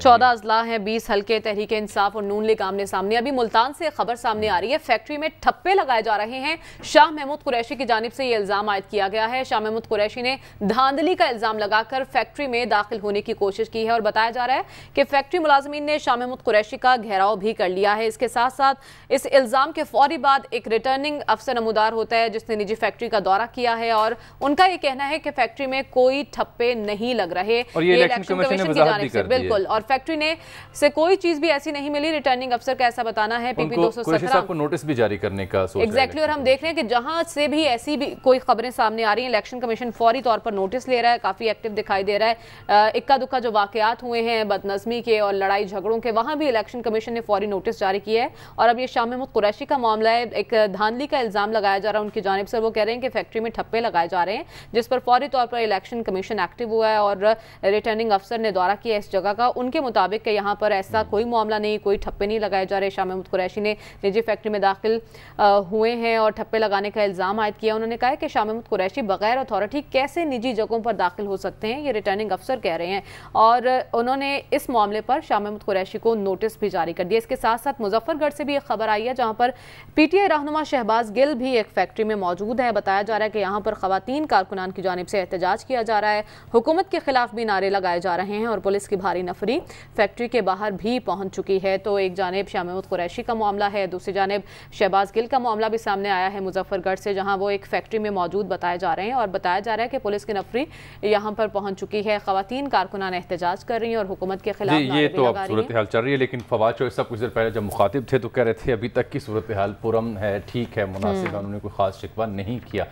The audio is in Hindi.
14 अजला हैं, 20 हल्के तहरीक इंसाफ और नून लीग आमने सामने। अभी मुल्तान से खबर सामने आ रही है, फैक्ट्री में ठप्पे लगाए जा रहे हैं। शाह महमूद कुरैशी की जानिब से ये इल्जाम आयद किया गया है। शाह महमूद कुरैशी ने धांधली का इल्जाम लगाकर फैक्ट्री में दाखिल होने की कोशिश की है और बताया जा रहा है कि फैक्ट्री मुलाजमीन ने शाह महमूद कुरैशी का घेराव भी कर लिया है। इसके साथ साथ इस इल्जाम के फौरी बाद एक रिटर्निंग अफसर नमूदार होता है जिसने निजी फैक्ट्री का दौरा किया है और उनका ये कहना है कि फैक्ट्री में कोई ठप्पे नहीं लग रहे। और ये इलेक्शन कमीशन की जानिब से बिल्कुल, और फैक्ट्री ने से कोई चीज भी ऐसी नहीं मिली। रिटर्निंग अफसर का ऐसा बताना है। पीपी 217 को नोटिस भी जारी करने का सोच एग्जैक्टली। और हम देख रहे हैं कि जहां से भी ऐसी भी कोई खबरें सामने आ रही हैं, इलेक्शन कमीशन फौरी तौर पर नोटिस ले रहा है, काफी एक्टिव दिखाई दे रहा है। इक्का दुक्का जो वाकयात हुए हैं बदनज़मी के और लड़ाई झगड़ों के, वहां भी इलेक्शन कमीशन ने फौरी नोटिस जारी किया है। और अब ये शाह महमूद कुरैशी का मामला है, एक धांधली का इल्जाम लगाया जा रहा है उनकी जानिब से। वो कह रहे हैं कि फैक्ट्री में ठप्पे लगाए जा रहे हैं, जिस पर फौरी तौर पर इलेक्शन कमीशन एक्टिव हुआ है और रिटर्निंग अफसर ने दौरा किया इस जगह का। उनके मुताबिक कि यहाँ पर ऐसा कोई मामला नहीं, कोई ठप्पे नहीं लगाए जा रहे। शाह महमूद कुरैशी ने निजी फैक्ट्री में दाखिल हुए हैं और ठप्पे लगाने का इल्जाम आयद किया। उन्होंने कहा कि शाह महमूद कुरैशी बगैर अथॉरिटी कैसे निजी जगहों पर दाखिल हो सकते हैं, ये रिटर्निंग अफसर कह रहे हैं। और उन्होंने इस मामले पर शाह महमूद कुरैशी को नोटिस भी जारी कर दिया। इसके साथ साथ मुजफ्फरगढ़ से भी एक खबर आई है जहाँ पर पीटीआई रहनुमा शहबाज गिल भी एक फैक्ट्री में मौजूद है। बताया जा रहा है कि यहाँ पर खवातीन कारकुनान की जानिब से एहतजाज किया जा रहा है, हुकूमत के खिलाफ भी नारे लगाए जा रहे हैं और पुलिस की भारी नफरी फैक्ट्री के बाहर भी पहुंच चुकी है। तो एक जानिब शाह महमूद कुरैशी का मामला है, दूसरी जानिब शहबाज गिल का मामला भी सामने आया है मुजफ्फरगढ़ से, जहां वो एक फैक्ट्री में मौजूद बताए जा रहे हैं और बताया जा रहा है कि पुलिस की नफरी यहां पर पहुंच चुकी है। खवातीन कारकुनान एहतजाज कर रही हैं और हुकूमत के खिलाफ ये तो अब सूरत हाल चल रही है। लेकिन फवाद चौधरी साहब कुछ देर पहले जब मुखातिब थे तो कह रहे थे अभी तक की सूरत हाल पुरअमन है, ठीक है, मुनासिब है, उन्होंने कोई खास शिकवा नहीं किया।